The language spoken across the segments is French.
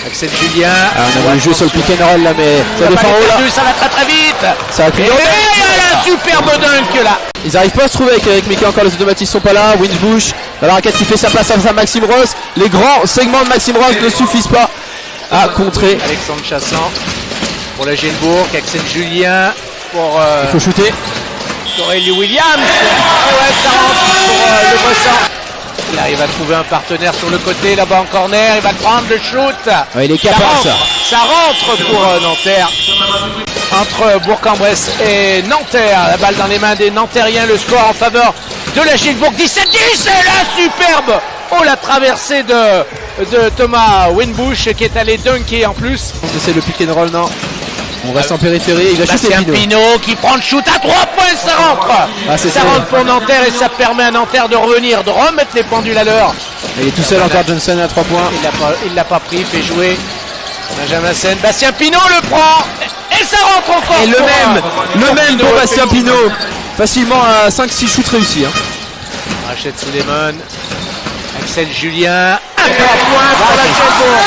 Axel Julien. On a joué sur le pick and roll là, mais ça défend haut là. Ça va très très vite. Ça va Et un superbe dunk là. Ils arrivent pas à se trouver avec Mickey encore, les automatismes sont pas là. Winbush, dans la raquette qui fait sa place à Maxime Ross. Les grands segments de Maxime Ross ne suffisent pas à contrer. Alexandre Chassant pour la Gilbourg, Axel Julien pour il faut shooter. Aurélie Williams. Ouais, ça rentre pour le Bressan. Il arrive à trouver un partenaire sur le côté, là-bas en corner, il va prendre le shoot. Ouais, il est capable ça rentre pour Nanterre. Entre Bourg-en-Bresse et Nanterre, la balle dans les mains des Nantériens, le score en faveur de la Gilbourg, 17-10, et là, superbe. Oh, la traversée de Thomas Winbush qui est allé dunker en plus. C'est le pick and roll, non. On reste en périphérie, il va shooter Pinot qui prend le shoot à 3 points, ça rentre. Ça rentre pour Nanterre et ça permet à Nanterre de revenir, de remettre les pendules à l'heure. Il est tout seul encore, Johnson à 3 points. Il l'a pas pris, fait jouer Benjamin Sen. Bastien Pinot le prend et ça rentre encore. Et le même pour Bastien Pinot. Facilement à 5-6 shoots réussis. Rachid Suleiman, Axel Julien, 3 points pour la Gilbourg.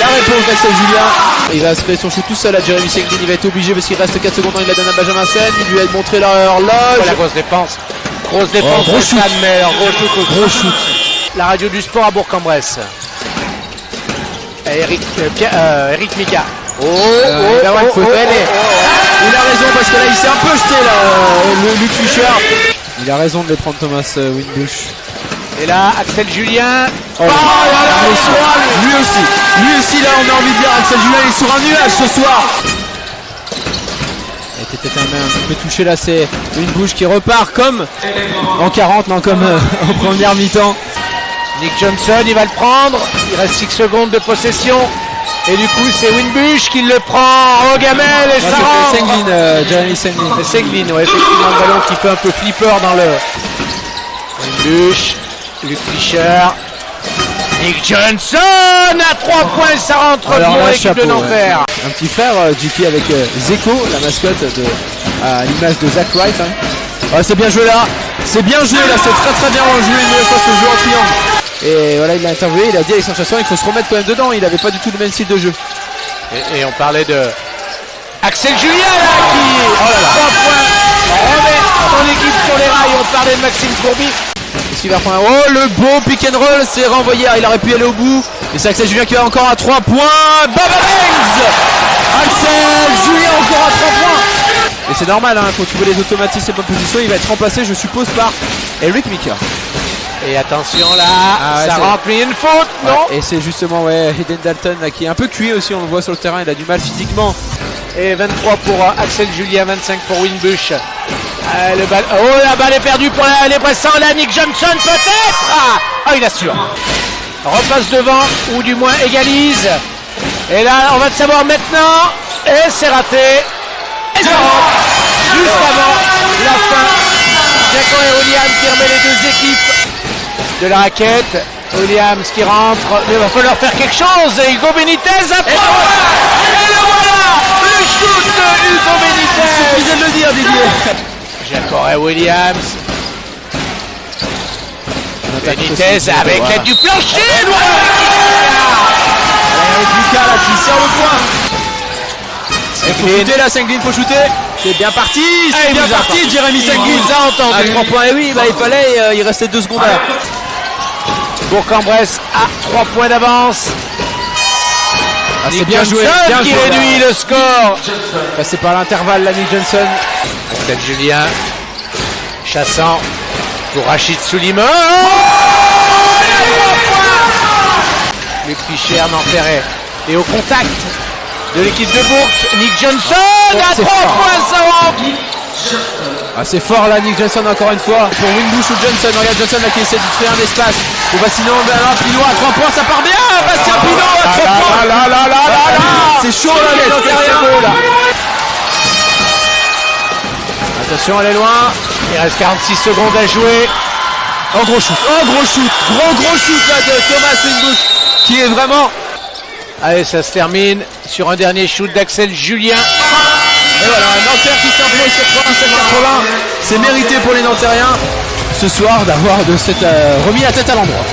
La réponse d'Axel Julien. Il va se créer son shoot tout seul à Jérémy Senglin. Il va être obligé parce qu'il reste 4 secondes. Il la donne à Benjamin Sen. Il lui a montré l'horloge. La grosse défense. Grosse défense. Gros shoot. Gros shoot. La radio du sport à Bourg-en-Bresse. Eric Mika. Il a raison parce que là il s'est un peu jeté là, Luc Fischer. Il a raison de les prendre, Thomas Winbush. Et là Axel Julien. Lui aussi là on a envie de dire Axel Julien il est sur un nuage ce soir. Il était peut-être un peu touché là, c'est Winbush qui repart comme en 40, non comme en première mi-temps. Nick Johnson il va le prendre. Il reste 6 secondes de possession. Et du coup c'est Winbush qui le prend au gamelle et ça rentre. Jérémy Senglin. C'est Senglin, ouais, effectivement le ballon qui fait un peu flipper dans le Winbush, Luc Fischer, Nick Johnson à 3 points, ça rentre pour l'équipe de Nanterre. Un petit frère JP avec Zeko, la mascotte à l'image de Zach Wright. C'est bien joué là, c'est bien joué là, c'est très très bien joué une nouvelle fois ce jeu en triangle. Et voilà, il l'a interviewé, il a dit à Alexandre Chassant il faut se remettre quand même dedans, il n'avait pas du tout le même style de jeu. Et on parlait de Axel Julien là qui 3 points remet son équipe sur les rails. On parlait de Maxime Courby. Qu'est-ce qu'il va prendre? Oh le beau pick and roll, c'est renvoyé, il aurait pu aller au bout. Et c'est Axel Julien qui va encore à 3 points. Baba Bangs. Axel Julien encore à 3 points. Et c'est normal, quand tu vois les automatismes et bonnes positions, il va être remplacé je suppose par Eric Mika. Et attention là, ça remplit une faute, non? Et c'est justement Hayden Dalton là, qui est un peu cuit aussi, on le voit sur le terrain, il a du mal physiquement. Et 23 pour Axel Julien, 25 pour Winbush. La balle est perdue pour les Bressans, là Nick Johnson peut-être. Il assure. Repasse devant, ou du moins égalise. Et là on va le savoir maintenant. Et c'est raté. Et ça rentre. Juste avant la fin. Jaco et Williams qui remet les deux équipes de la raquette. Williams qui rentre, mais il va falloir faire quelque chose. Et Hugo Benitez a 3 points. Et le voilà, le shoot de Hugo Benitez. Il suffisait de le dire, Didier. Jaco et Williams. Benitez avec l'aide du plancher. Eric Mika là qui sert le point. Il faut shooter là, Senglin, faut shooter. C'est bien parti, c'est bien parti, Jérémy Senglin. Il nous a entendu. À 3 points, et oui, il fallait, il restait 2 secondes là. Bourg-en-Bresse à 3 points d'avance. C'est bien joué, qui réduit le score. Passé par l'intervalle, là, Nick Johnson. Axel Julien, Chassant pour Rachid Suleiman. Luc Fischer, Nanterre et au contact de l'équipe de Bourg, Nick Johnson à 3 points, ça rentre. C'est fort là, Nick Johnson encore une fois pour Winbush ou Johnson. Regarde Johnson là qui essaie de créer un espace. Sinon Pinot à 3 points, ça part bien. Bastien Pinot à 3 points. C'est chaud là, les Nantériens. Attention, elle est loin. Il reste 46 secondes à jouer. Gros shoot là de Thomas Winbush qui est vraiment. Allez, ça se termine sur un dernier shoot d'Axel Julien. Et voilà, Nanterre qui s'impose sur 87-80. C'est mérité pour les Nantériens ce soir d'avoir remis la tête à l'endroit.